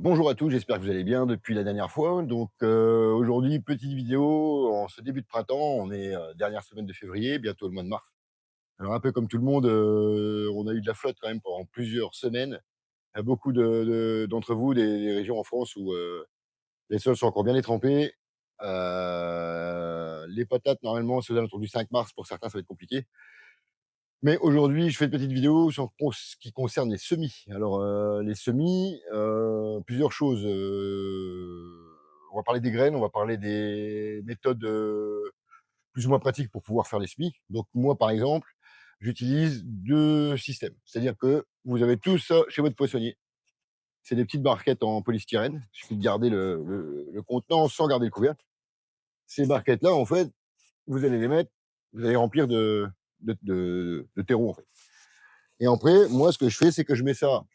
Bonjour à tous, j'espère que vous allez bien depuis la dernière fois. Aujourd'hui, petite vidéo en ce début de printemps. On est dernière semaine de février, bientôt le mois de mars. Alors un peu comme tout le monde, on a eu de la flotte quand même pendant plusieurs semaines. Il y a beaucoup d'entre vous, des régions en France où les sols sont encore bien étrempés. Les patates, normalement, c'est aux alentours du 5 mars. Pour certains, ça va être compliqué. Mais aujourd'hui, je fais une petite vidéo sur ce qui concerne les semis. Alors, les semis, plusieurs choses. On va parler des graines, on va parler des méthodes plus ou moins pratiques pour pouvoir faire les semis. Donc, moi, par exemple, j'utilise deux systèmes. C'est-à-dire que vous avez tout ça chez votre poissonnier. C'est des petites barquettes en polystyrène. Il suffit de garder le contenant sans garder le couvercle. Ces barquettes-là, en fait, vous allez les mettre, vous allez remplir de terreau, en fait. Et après, moi, ce que je fais, c'est que je mets ça,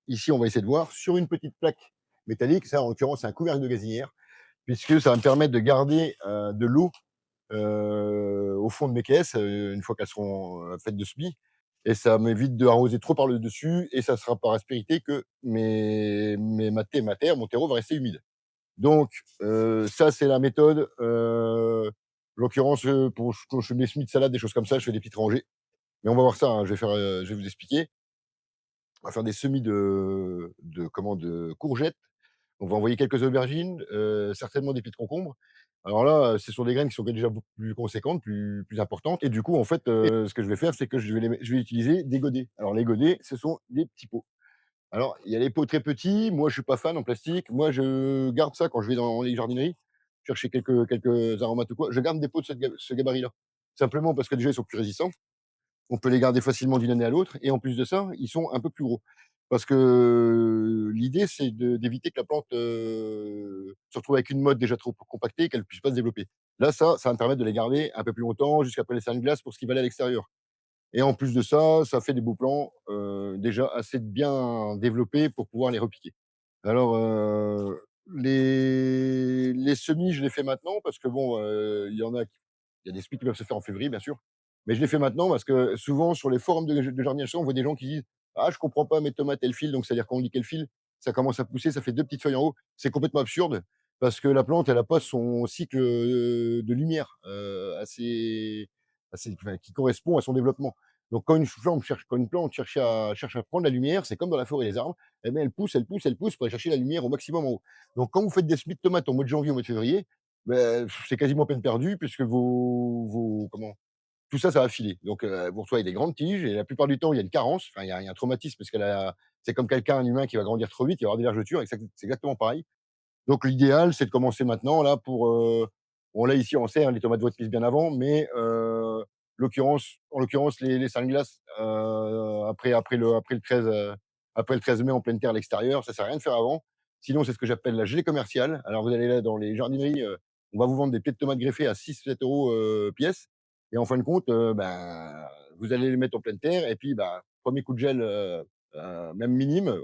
ici, on va essayer de voir, sur une petite plaque métallique. Ça, en l'occurrence, c'est un couvercle de gazinière, puisque ça va me permettre de garder de l'eau au fond de mes caisses, une fois qu'elles seront faites de semis. Et ça m'évite de arroser trop par le dessus, et ça sera par aspérité que ma terre, mon terreau va rester humide. Donc, ça, c'est la méthode. En l'occurrence, quand je fais mes semis de salade, des choses comme ça, je fais des petites rangées. Mais on va voir ça, hein, je vais vous expliquer. On va faire des semis de courgettes. On va envoyer quelques aubergines, certainement des pieds de concombre. Alors là, ce sont des graines qui sont déjà beaucoup plus conséquentes, plus importantes. Et du coup, en fait, ce que je vais faire, c'est que je vais utiliser des godets. Alors les godets, ce sont des petits pots. Alors, il y a les pots très petits. Moi, je suis pas fan en plastique. Moi, je garde ça quand je vais dans les jardineries, chercher quelques aromates ou quoi. Je garde des pots de ce gabarit-là. Simplement parce que déjà, ils sont plus résistants. On peut les garder facilement d'une année à l'autre, et en plus de ça, ils sont un peu plus gros. Parce que l'idée, c'est d'éviter que la plante se retrouve avec une motte déjà trop compactée et qu'elle ne puisse pas se développer. Là, ça va me permettre de les garder un peu plus longtemps, jusqu'après les salles de glace, pour ce qui va aller à l'extérieur. Et en plus de ça fait des beaux plants déjà assez bien développés pour pouvoir les repiquer. Alors, les semis, je les fais maintenant parce que bon, il y a des semis qui peuvent se faire en février, bien sûr. Mais je les fais maintenant parce que souvent sur les forums de jardinage, on voit des gens qui disent: «Ah, je comprends pas, mes tomates, elles filent». Donc c'est-à-dire quand on dit qu'elles filent, ça commence à pousser, ça fait 2 petites feuilles en haut. C'est complètement absurde parce que la plante, elle a pas son cycle, de lumière, assez enfin, qui correspond à son développement. Donc quand une plante cherche à prendre la lumière, c'est comme dans la forêt et les arbres. Eh bien, elle pousse, elle pousse, elle pousse pour aller chercher la lumière au maximum en haut. Donc, quand vous faites des semis de tomates au mois de janvier, au mois de février, beh, c'est quasiment peine perdue puisque tout ça, ça va filer. Donc, vous recevez des grandes tiges et la plupart du temps, il y a une carence, enfin, il y a un traumatisme parce c'est comme quelqu'un, un humain qui va grandir trop vite, il va avoir des vergetures et c'est exactement pareil. Donc l'idéal, c'est de commencer maintenant là bon là ici on sait, hein, les tomates vont être mises bien avant, mais en l'occurrence les salades glaces, après le 13 mai en pleine terre à l'extérieur, ça sert à rien de faire avant. Sinon, c'est ce que j'appelle la gelée commerciale. Alors vous allez là dans les jardineries, on va vous vendre des pieds de tomates greffés à 6-7 € pièce, et en fin de compte, vous allez les mettre en pleine terre et puis, 1er coup de gel, même minime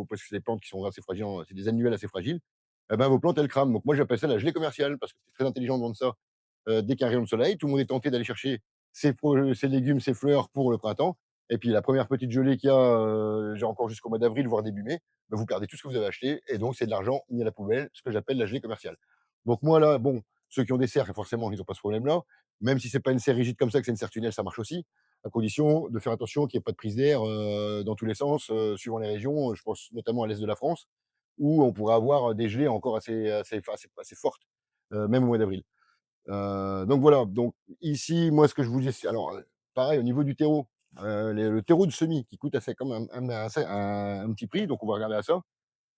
parce que c'est des plantes qui sont assez fragiles, c'est des annuelles assez fragiles. Eh ben, vos plantes, elles crament. Donc moi, j'appelle ça la gelée commerciale parce que c'est très intelligent de vendre ça dès qu'il y a un rayon de soleil. Tout le monde est tenté d'aller chercher ses légumes, ses fleurs pour le printemps. Et puis la première petite gelée qu'il y a, genre encore jusqu'au mois d'avril, voire début mai, vous perdez tout ce que vous avez acheté. Et donc, c'est de l'argent mis à la poubelle, ce que j'appelle la gelée commerciale. Donc moi, là, bon, ceux qui ont des serres, forcément, ils n'ont pas ce problème-là. Même si c'est pas une serre rigide comme ça, que c'est une serre tunnel, ça marche aussi, à condition de faire attention qu'il n'y ait pas de prise d'air dans tous les sens, suivant les régions. Je pense notamment à l'est de la France, où on pourrait avoir des gelées encore assez fortes, même au mois d'avril. Donc voilà, donc ici, moi, ce que je vous dis, alors, pareil au niveau du terreau, le terreau de semis qui coûte assez comme un petit prix, donc on va regarder à ça. Vous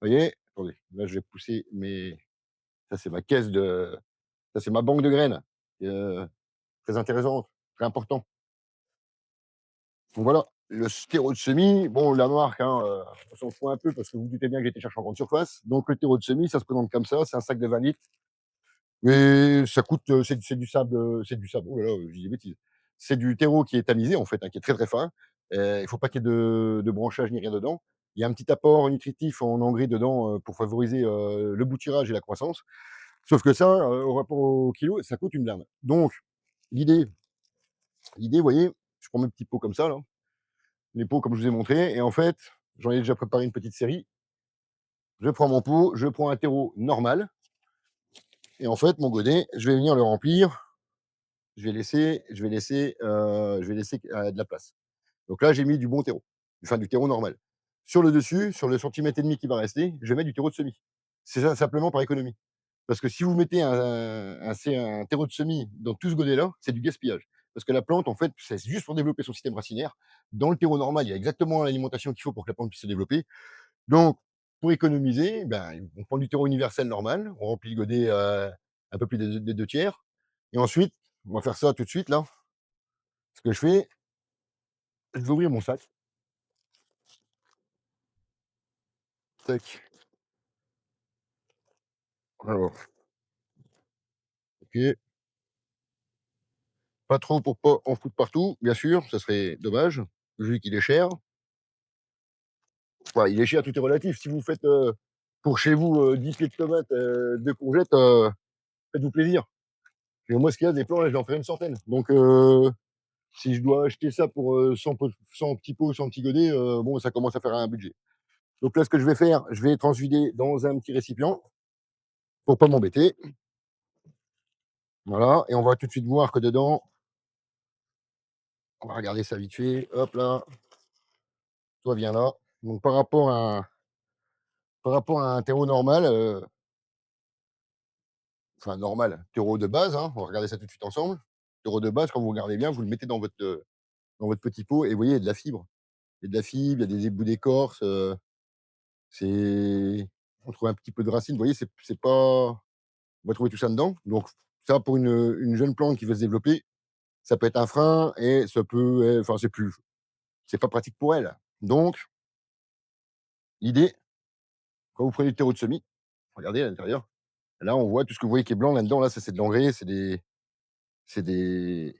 voyez? Attendez, là, je vais pousser mes ça, c'est ma caisse de ça, c'est ma banque de graines, très intéressante, très important. Donc voilà, le terreau de semis, bon, la marque, hein, on s'en fout un peu parce que vous vous doutez bien que j'ai été chercher en grande surface. Donc le terreau de semis, ça se présente comme ça, c'est un sac de 20 litres. Mais ça coûte, c'est du sable, oh là là, je dis des bêtises. C'est du terreau qui est tamisé en fait, hein, qui est très, très fin. Il faut pas qu'il y ait de branchage ni rien dedans. Il y a un petit apport nutritif en engrais dedans, pour favoriser, le bouturage et la croissance. Sauf que ça, au rapport au kilo, ça coûte une blinde. Donc l'idée vous voyez, je prends mes petits pots comme ça là, les pots comme je vous ai montré, et en fait, j'en ai déjà préparé une petite série. Je prends mon pot, je prends un terreau normal et en fait, mon godet, je vais venir le remplir. Je vais laisser de la place. Donc là, j'ai mis du bon terreau, enfin du terreau normal. Sur le dessus, sur le centimètre et demi qui va rester, je vais mettre du terreau de semis. C'est ça simplement par économie. Parce que si vous mettez un terreau de semis dans tout ce godet-là, c'est du gaspillage. Parce que la plante, en fait, c'est juste pour développer son système racinaire. Dans le terreau normal, il y a exactement l'alimentation qu'il faut pour que la plante puisse se développer. Donc, pour économiser, ben, on prend du terreau universel normal, on remplit le godet un peu plus des 2 tiers. Et ensuite, on va faire ça tout de suite, là. Ce que je fais, je vais ouvrir mon sac. Tac. Alors, ok. Pas trop pour pas en foutre partout, bien sûr, ça serait dommage, vu qu'il est cher. Enfin, il est cher, tout est relatif. Si vous faites pour chez vous 10 litres de tomates, de courgettes, faites-vous plaisir. Et moi, ce qu'il y a, des plants, là, je vais en faire une centaine. Donc, si je dois acheter ça pour 100 petits pots, 100 petits godets, bon, ça commence à faire un budget. Donc là, ce que je vais faire, je vais transvider dans un petit récipient pour pas m'embêter. Voilà, et on va tout de suite voir que dedans, on va regarder ça vite fait. Hop là, toi viens là. Donc par rapport à un terreau normal, enfin normal, terreau de base, hein, on va regarder ça tout de suite ensemble. Terreau de base, quand vous regardez bien, vous le mettez dans votre petit pot et vous voyez, il y a de la fibre. Il y a de la fibre, il y a des bouts d'écorce, c'est on trouve un petit peu de racines, vous voyez, c'est pas on va trouver tout ça dedans. Donc ça, pour une jeune plante qui veut se développer, ça peut être un frein et ça peut enfin, c'est pas pratique pour elle. Donc l'idée, quand vous prenez du terreau de semis, regardez à l'intérieur, là, on voit tout ce que vous voyez qui est blanc là-dedans, là, ça, c'est de l'engrais, c'est des c'est des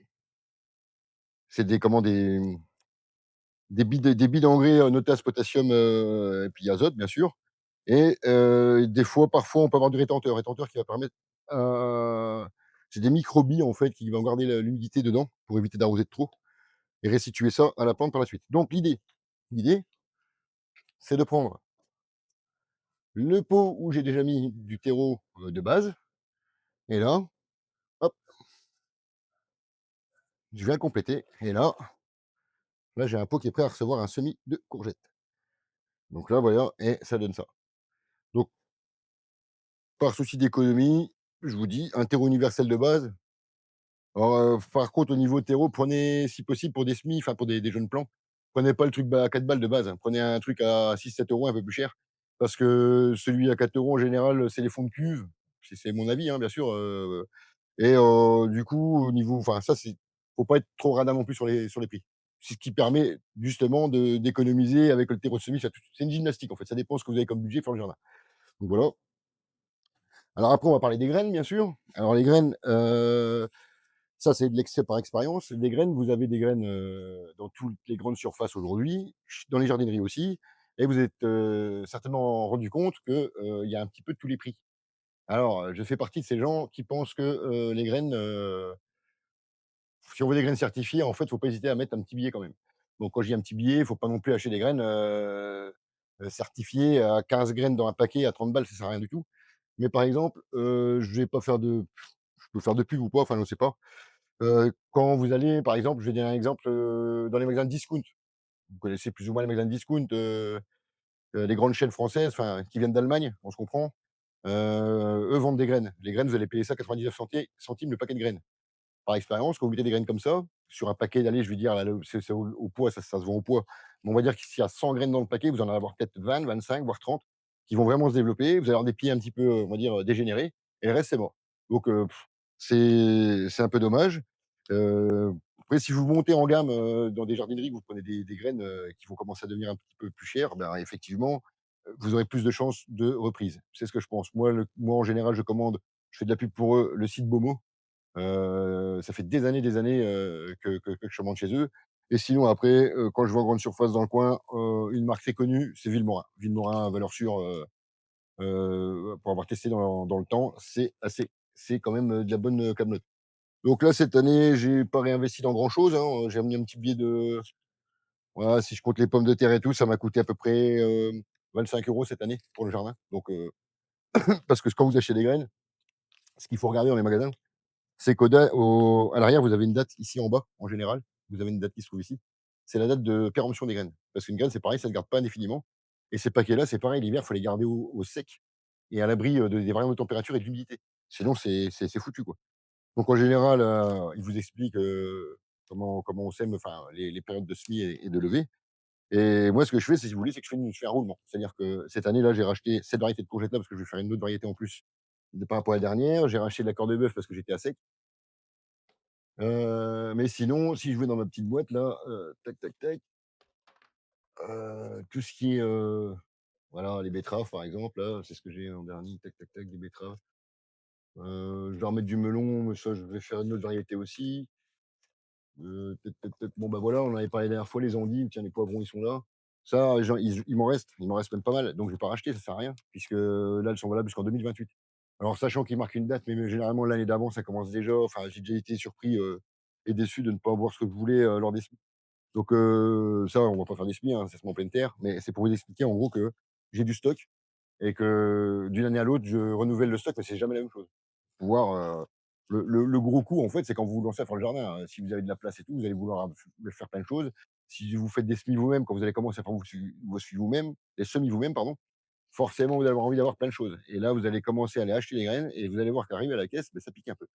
comment? Des billes d'engrais, notas, potassium, et puis azote, bien sûr. Et des fois, parfois, on peut avoir du rétenteur. Rétenteur qui va permettre, heu, c'est des microbilles, en fait, qui vont garder l'humidité dedans pour éviter d'arroser de trop et restituer ça à la plante par la suite. Donc l'idée, c'est de prendre le pot où j'ai déjà mis du terreau, de base et là, hop, je viens compléter et là, j'ai un pot qui est prêt à recevoir un semis de courgettes. Donc là, voilà et ça donne ça. Donc par souci d'économie, je vous dis, un terreau universel de base. Alors, par contre, au niveau terreau, prenez, si possible, pour des semis, enfin pour des jeunes plants, prenez pas le truc à 4 balles de base, hein. Prenez un truc à 6 7 € un peu plus cher, parce que celui à 4 € en général, c'est les fonds de cuve. C'est mon avis, hein, bien sûr, et du coup, au niveau enfin ça, c'est faut pas être trop radin non plus sur les prix. C'est ce qui permet justement d'économiser avec le terreau de semis, c'est une gymnastique, en fait, ça dépend ce que vous avez comme budget pour le jardin. Donc voilà. Alors après, on va parler des graines, bien sûr. Alors les graines, ça, c'est de l'excès par expérience. Les graines, vous avez des graines, dans toutes les grandes surfaces aujourd'hui, dans les jardineries aussi, et vous êtes, certainement rendu compte que, il y a un petit peu de tous les prix. Alors, je fais partie de ces gens qui pensent que, les graines, si on veut des graines certifiées, en fait, il faut pas hésiter à mettre un petit billet quand même. Donc quand je dis un petit billet, il faut pas non plus acheter des graines, certifiées à 15 graines dans un paquet à 30 balles, ça sert à rien du tout. Mais par exemple, je vais pas faire je peux faire de pub ou pas, enfin je ne sais pas. Quand vous allez, par exemple, je vais donner un exemple, dans les magasins de discount. Vous connaissez plus ou moins les magasins de discount, les grandes chaînes françaises, enfin, qui viennent d'Allemagne, on se comprend. Eux vendent des graines. Les graines, vous allez payer ça 99 centimes le paquet de graines. Par expérience, quand vous mettez des graines comme ça, sur un paquet d'allez, je vais dire, là, c'est au poids, ça se vend au poids. Mais on va dire que s'il y a 100 graines dans le paquet, vous en allez avoir peut-être 20, 25, voire 30 qui vont vraiment se développer. Vous allez avoir des pieds un petit peu, on va dire, dégénérés et le reste, c'est mort. Donc c'est un peu dommage. Après, si vous montez en gamme, dans des jardineries, que vous prenez des graines, qui vont commencer à devenir un petit peu plus chères, ben, effectivement, vous aurez plus de chances de reprise. C'est ce que je pense. Moi, en général, je fais de la pub pour eux, le site Bomo. Ça fait des années, que je commande chez eux et sinon après, quand je vais en grande surface dans le coin, une marque très connue, c'est Vilmorin. Vilmorin, valeur sûre, pour avoir testé dans le temps, c'est quand même, de la bonne, camelote. Donc là, cette année, j'ai pas réinvesti dans grand chose, hein, j'ai mis un petit billet de voilà, si je compte les pommes de terre et tout, ça m'a coûté à peu près, 25 € cette année pour le jardin. Donc parce que quand vous achetez des graines, ce qu'il faut regarder dans les magasins, c'est à l'arrière, vous avez une date ici en bas, en général. Vous avez une date qui se trouve ici. C'est la date de péremption des graines. Parce qu'une graine, c'est pareil, ça ne se garde pas indéfiniment. Et ces paquets-là, c'est pareil, l'hiver, il faut les garder au sec et à l'abri des variations de température et de l'humidité. Sinon, c'est foutu, quoi. Donc en général, ils vous expliquent comment on sème, enfin, les périodes de semis et de levée. Et moi, ce que je fais, c'est, si vous voulez, c'est que je fais un roulement. C'est-à-dire que cette année, là, j'ai racheté cette variété de courgettes-là parce que je vais faire une autre variété en plus par rapport à la dernière. J'ai racheté de la corde-de-bœuf parce que j'étais à sec. Mais sinon, si je vais dans ma petite boîte là, tac, tac, tac, tout ce qui est, voilà, les betteraves par exemple, là, c'est ce que j'ai en dernier, tac, tac, tac, des betteraves. Je vais remettre du melon, mais ça, je vais faire une autre variété aussi. Tac, tac, tac, bon, bah, voilà, on en avait parlé la dernière fois, les endives, tiens, les poivrons, ils sont là. Ça, j'en il m'en reste même pas mal, donc je vais pas racheter, ça sert à rien, puisque là, elles sont valables jusqu'en 2028. Alors sachant qu'ils marquent une date, mais généralement l'année d'avant, ça commence déjà, enfin, j'ai déjà été surpris, et déçu de ne pas avoir ce que je voulais, lors des semis. Donc ça, on va pas faire des semis, hein, ça se met en pleine terre, mais c'est pour vous expliquer en gros que j'ai du stock et que d'une année à l'autre, je renouvelle le stock, mais c'est jamais la même chose. Pouvoir, le gros coup, en fait, c'est quand vous vous lancez à faire le jardin, hein. Si vous avez de la place et tout, vous allez vouloir faire plein de choses. Si vous faites des semis vous-même, quand vous allez commencer à faire vos semis vous-même, les semis vous-même, pardon, forcément, vous allez avoir envie d'avoir plein de choses. Et là, vous allez commencer à aller acheter les graines et vous allez voir qu'arriver à la caisse, beh, ça pique un peu.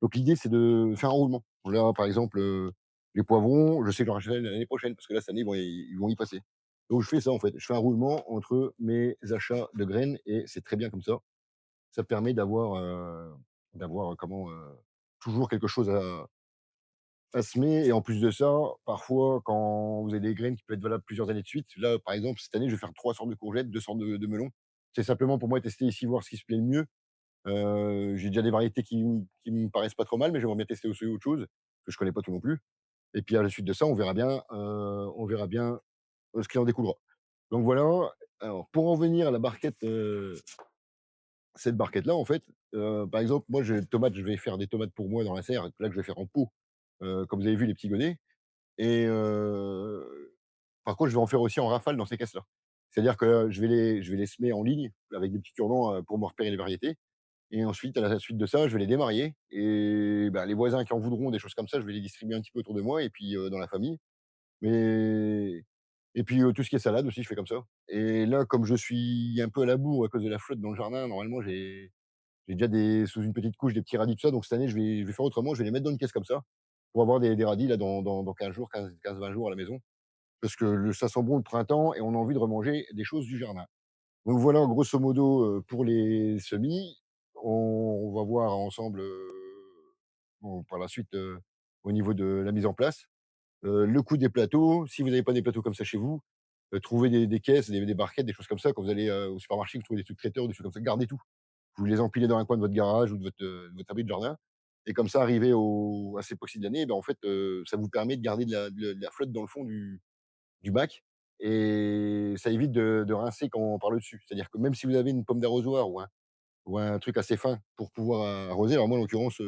Donc l'idée, c'est de faire un roulement. Là, par exemple, les poivrons, je sais que j'en rachèterai l'année prochaine parce que là, cette année, ils vont y passer. Donc je fais ça, en fait. Je fais un roulement entre mes achats de graines et c'est très bien comme ça. Ça permet d'avoir, toujours quelque chose à semer et en plus de ça, parfois, quand vous avez des graines qui peuvent être valables plusieurs années de suite, là, par exemple, cette année, je vais faire 3 sortes de courgettes, 2 sortes de melons. C'est simplement pour moi tester ici, voir ce qui se plaît le mieux. J'ai déjà des variétés qui me paraissent pas trop mal, mais j'aimerais bien tester aussi autre chose, que je connais pas tout non plus. Et puis à la suite de ça, on verra bien, ce qui en découlera. Donc voilà, alors pour en venir à la barquette, cette barquette-là, en fait, par exemple, moi, je vais faire des tomates pour moi dans la serre, là, que je vais faire en pot, comme vous avez vu les petits godets et par contre, je vais en faire aussi en rafale dans ces caisses-là. C'est-à-dire que je vais les semer en ligne avec des petits cure-dents, pour me repérer les variétés et ensuite, à la suite de ça, je vais les démarier et bah, les voisins qui en voudront, des choses comme ça, je vais les distribuer un petit peu autour de moi et puis, dans la famille. Mais et puis, tout ce qui est salade aussi, je fais comme ça. Et là, comme je suis un peu à la bourre à cause de la flotte dans le jardin, normalement, j'ai déjà sous une petite couche, des petits radis, tout ça. Donc cette année, je vais faire autrement. Je vais les mettre dans une caisse comme ça pour avoir des radis là dans 15 jours, 15-20 jours à la maison. Parce que ça sent bon le printemps et on a envie de remanger des choses du jardin. Donc voilà, grosso modo, pour les semis. On va voir ensemble, bon, par la suite, au niveau de la mise en place. Le coût des plateaux, si vous n'avez pas des plateaux comme ça chez vous, trouvez des caisses, des barquettes, des choses comme ça. Quand vous allez, au supermarché, vous trouvez des trucs traiteurs, des choses comme ça, gardez tout. Vous les empilez dans un coin de votre garage ou de votre abri de jardin et comme ça, arrivé à ces proxys de l'année, ben, en fait, ça vous permet de garder de la flotte dans le fond du bac et ça évite de rincer quand on parle dessus. C'est-à-dire que même si vous avez une pomme d'arrosoir ou un truc assez fin pour pouvoir arroser, alors moi, en l'occurrence,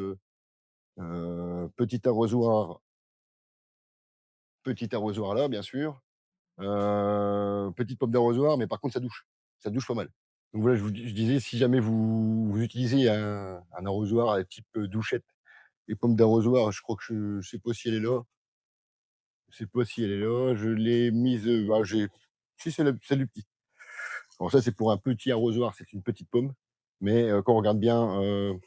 petit arrosoir là, bien sûr, petite pomme d'arrosoir, mais par contre ça douche pas mal. Donc voilà, je disais, si jamais vous utilisez un arrosoir à type, douchette et pomme d'arrosoir, je crois que je sais pas si elle est là. Je sais pas si elle est là, je l'ai mise, j'ai si c'est du petit. Alors ça, c'est pour un petit arrosoir, c'est une petite pomme, mais quand on regarde bien,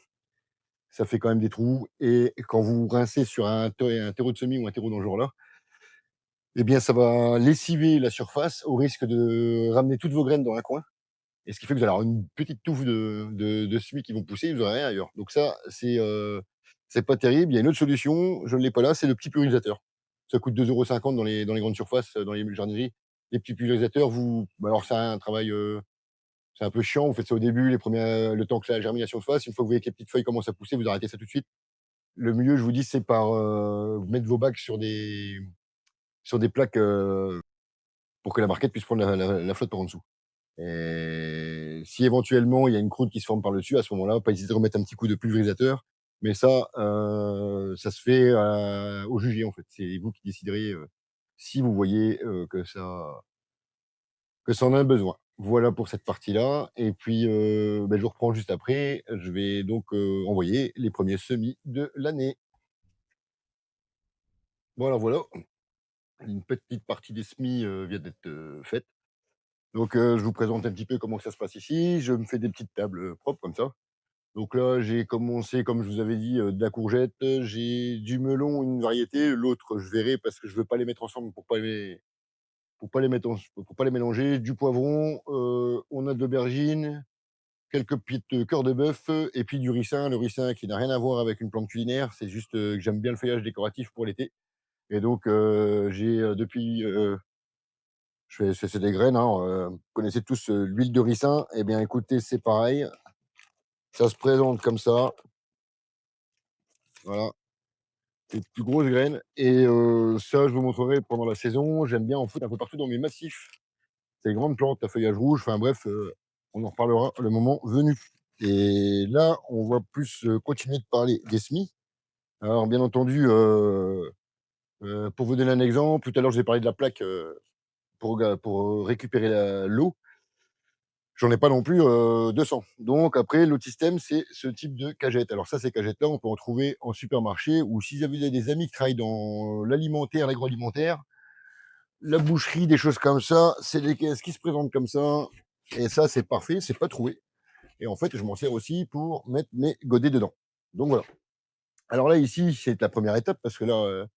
ça fait quand même des trous et quand vous rincez sur un terreau de semis ou un terreau dans ce genre-là, eh bien, ça va lessiver la surface au risque de ramener toutes vos graines dans un coin et ce qui fait que vous allez avoir une petite touffe de semis qui vont pousser, vous aurez rien ailleurs. Donc ça, c'est pas terrible. Il y a une autre solution, je ne l'ai pas là, c'est le petit pulvérisateur. Ça coûte 2,50 € dans les grandes surfaces, dans les jardineries. Les petits pulvérisateurs, alors c'est un travail, c'est un peu chiant, vous faites ça au début, le temps que la germination se fasse. Une fois que vous voyez que les petites feuilles commencent à pousser, vous arrêtez ça tout de suite. Le mieux, je vous dis, c'est par, mettre vos bacs sur des plaques, pour que la barquette puisse prendre la flotte par en dessous. Et si éventuellement il y a une croûte qui se forme par le dessus, à ce moment-là, pas hésiter à remettre un petit coup de pulvérisateur. Mais ça se fait, au jugé, en fait. C'est vous qui déciderez, si vous voyez, que ça en a besoin. Voilà pour cette partie-là et puis, je reprends juste après. Je vais donc, envoyer les premiers semis de l'année. Voilà, voilà, une petite partie des semis, vient d'être, faite. Donc, je vous présente un petit peu comment ça se passe ici. Je me fais des petites tables, propres comme ça. Donc là, j'ai commencé, comme je vous avais dit, de la courgette, j'ai du melon, une variété, l'autre je verrai parce que je veux pas les mettre ensemble pour pas les mettre pour pas les mélanger. Du poivron, on a de l'aubergine, quelques petites cœurs de bœuf, et puis du ricin. Le ricin qui n'a rien à voir avec une plante culinaire, c'est juste, que j'aime bien le feuillage décoratif pour l'été et donc j'ai, depuis, je fais c'est des graines, hein, vous connaissez tous, l'huile de ricin. Eh bien écoutez, c'est pareil, ça se présente comme ça, voilà, les plus grosses graines et ça, je vous montrerai pendant la saison. J'aime bien en foutre un peu partout dans mes massifs. Ces grandes plantes à feuillage rouge, enfin bref, on en reparlera le moment venu et là, on va plus, continuer de parler des semis. Alors bien entendu, pour vous donner un exemple, tout à l'heure, je vous ai parlé de la plaque, pour récupérer l'eau. J'en ai pas non plus, 200. Donc après, l'autre système, c'est ce type de cagette. Alors ça, ces cagettes-là, on peut en trouver en supermarché ou si vous avez des amis qui travaillent dans l'alimentaire, l'agroalimentaire, la boucherie, des choses comme ça, c'est des caisses qui se présentent comme ça et ça, c'est parfait, c'est pas troué et en fait, je m'en sers aussi pour mettre mes godets dedans. Donc voilà. Alors là, ici, c'est la première étape parce que là,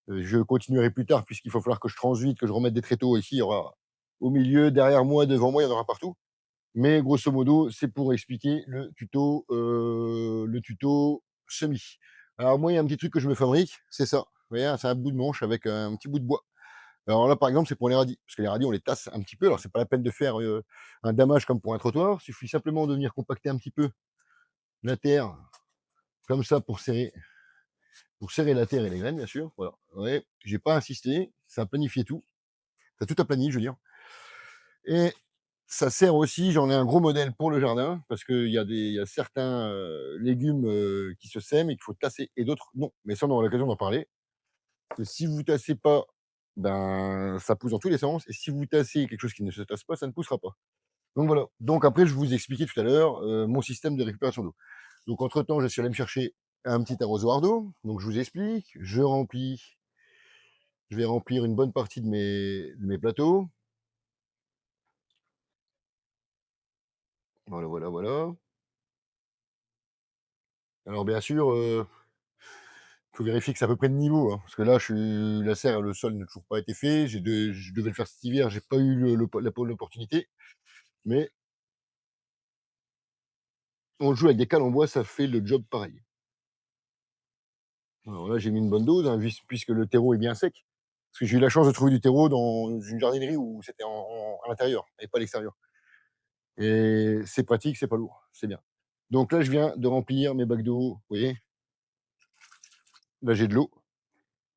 je continuerai plus tard puisqu'il va falloir que je transvite, que je remette des tréteaux. Ici, il y aura au milieu, derrière moi, devant moi, il y en aura partout. Mais grosso modo, c'est pour expliquer le tuto semis. Alors moi, il y a un petit truc que je me fabrique, c'est ça. Vous voyez, c'est un bout de manche avec un petit bout de bois. Alors là, par exemple, c'est pour les radis, parce que les radis, on les tasse un petit peu. Alors c'est pas la peine de faire un damage comme pour un trottoir. Il suffit simplement de venir compacter un petit peu la terre, comme ça, pour serrer la terre et les graines, bien sûr. Voilà. Ouais, j'ai pas insisté, ça a planifié tout. Ça a tout aplani, je veux dire. Et ça sert aussi, j'en ai un gros modèle pour le jardin, parce qu'il y a certains légumes qui se sèment et qu'il faut tasser, et d'autres non. Mais ça, on aura l'occasion d'en parler. Que si vous tassez pas, ben, ça pousse dans tous les sens. Et si vous tassez quelque chose qui ne se tasse pas, ça ne poussera pas. Donc voilà. Donc après, je vous expliquais tout à l'heure mon système de récupération d'eau. Donc entre-temps, je suis allé me chercher un petit arrosoir d'eau. Donc je vous explique, je vais remplir une bonne partie de mes plateaux. Voilà, voilà, voilà. Alors bien sûr, faut vérifier que c'est à peu près de niveau, hein, parce que là, la serre, le sol n'a toujours pas été fait. Je devais le faire cet hiver, j'ai pas eu l'opportunité, mais on joue avec des cales en bois, ça fait le job pareil. Alors là, j'ai mis une bonne dose, hein, puisque le terreau est bien sec. Parce que j'ai eu la chance de trouver du terreau dans une jardinerie où c'était à l'intérieur et pas à l'extérieur. Et c'est pratique, c'est pas lourd, c'est bien. Donc là, je viens de remplir mes bacs d'eau, vous voyez? Là, j'ai de l'eau.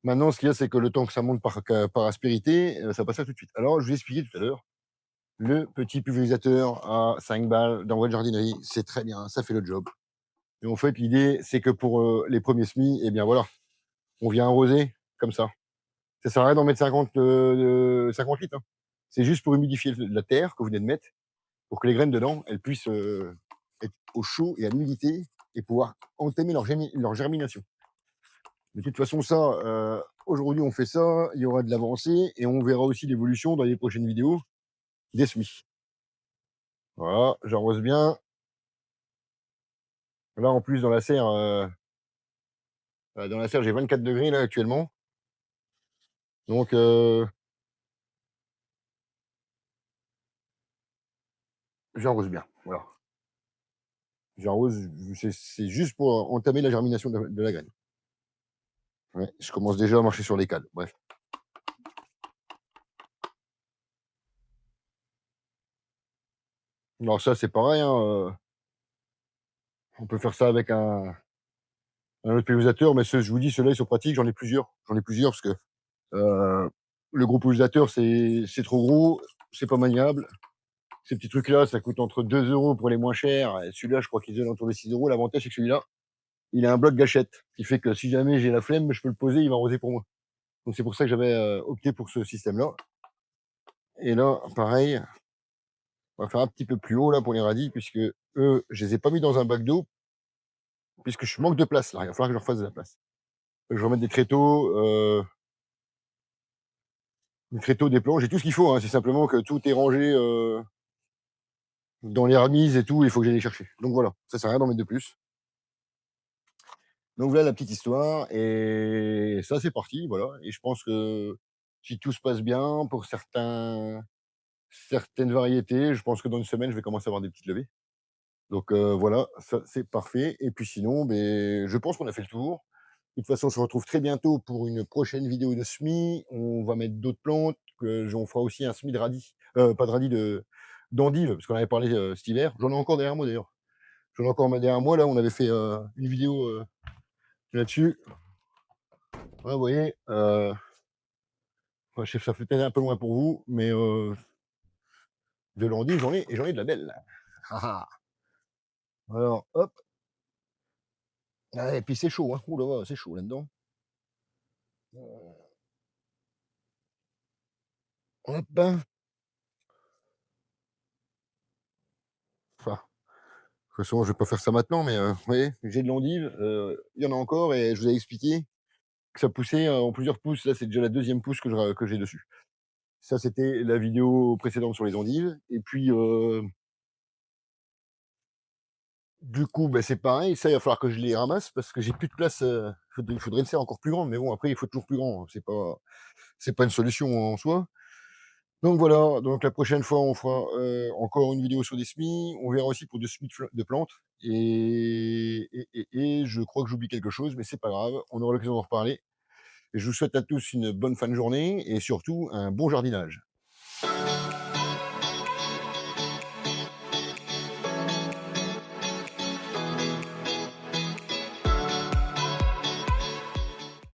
Maintenant, ce qu'il y a, c'est que le temps que ça monte par aspérité, ça passe pas tout de suite. Alors, je vous ai expliqué tout à l'heure. Le petit pulvérisateur à 5 balles dans votre jardinerie, c'est très bien, ça fait le job. Et en fait, l'idée, c'est que pour, les premiers semis, eh bien voilà, on vient arroser comme ça. Ça sert à rien d'en mettre 50 litres, hein. C'est juste pour humidifier la terre que vous venez de mettre, pour que les graines dedans, elles puissent, être au chaud et à l'humidité et pouvoir entamer leur germination. De toute façon, ça, aujourd'hui, on fait ça, il y aura de l'avancée et on verra aussi l'évolution dans les prochaines vidéos des semis. Voilà, j'arrose bien. Là, en plus, dans la serre, j'ai 24 degrés là actuellement. Donc, j'arrose bien. Voilà. J'arrose, c'est juste pour entamer la germination de la graine. Ouais, je commence déjà à marcher sur les cales. Bref. Alors ça, c'est pareil, hein, on peut faire ça avec un autre pulvérisateur, mais je vous dis, ceux-là, ils sont pratiques. J'en ai plusieurs. J'en ai plusieurs parce que euh, le gros pulvérisateur, c'est trop gros, c'est pas maniable. Ces petits trucs-là, ça coûte entre 2 euros pour les moins chers. Et celui-là, je crois qu'il est autour de 6 euros. L'avantage, c'est que celui-là, il a un bloc gâchette, ce qui fait que si jamais j'ai la flemme, je peux le poser, il va arroser pour moi. Donc c'est pour ça que j'avais opté pour ce système-là. Et là, pareil, On va faire un petit peu plus haut là pour les radis, puisque eux, je les ai pas mis dans un bac d'eau, puisque je manque de place là. Il va falloir que je leur fasse de la place. Je vais remettre des tréteaux, des planches, j'ai tout ce qu'il faut, hein. C'est simplement que tout est rangé dans les remises et tout, il faut que j'aille les chercher. Donc voilà, ça sert à rien d'en mettre de plus. Donc voilà la petite histoire, et ça c'est parti, voilà. Et je pense que si tout se passe bien, pour certaines variétés, je pense que dans une semaine, je vais commencer à avoir des petites levées. Donc voilà, ça c'est parfait. Et puis sinon, ben, je pense qu'on a fait le tour. De toute façon, on se retrouve très bientôt pour une prochaine vidéo de semis. On va mettre d'autres plantes, on fera aussi un semis de radis, pas de radis, d'endives, parce qu'on avait parlé cet hiver. J'en ai encore derrière moi d'ailleurs. J'en ai encore derrière moi, là, on avait fait une vidéo là-dessus. Ouais, vous voyez, ouais, je sais que ça fait peut-être un peu loin pour vous, mais de l'endive, j'en ai de la belle. Ah, ah. Alors, hop. Ah, et puis c'est chaud, hein. Ouh là là, c'est chaud là-dedans. Hop, hein. Enfin, de toute façon, je vais pas faire ça maintenant, mais vous voyez, j'ai de l'endive, il y en a encore, et je vous avais expliqué que ça poussait en plusieurs pousses. Là, c'est déjà la deuxième pousse que j'ai dessus. Ça, c'était la vidéo précédente sur les endives. Et puis, du coup, bah, c'est pareil, ça, il va falloir que je les ramasse parce que j'ai plus de place. Il faudrait une serre encore plus grande, mais bon, après, il faut toujours plus grand, hein. C'est pas une solution en soi. Donc voilà, donc la prochaine fois, on fera encore une vidéo sur des semis. On verra aussi pour des semis de plantes. Et je crois que j'oublie quelque chose, mais c'est pas grave. On aura l'occasion d'en reparler. Et je vous souhaite à tous une bonne fin de journée et surtout un bon jardinage.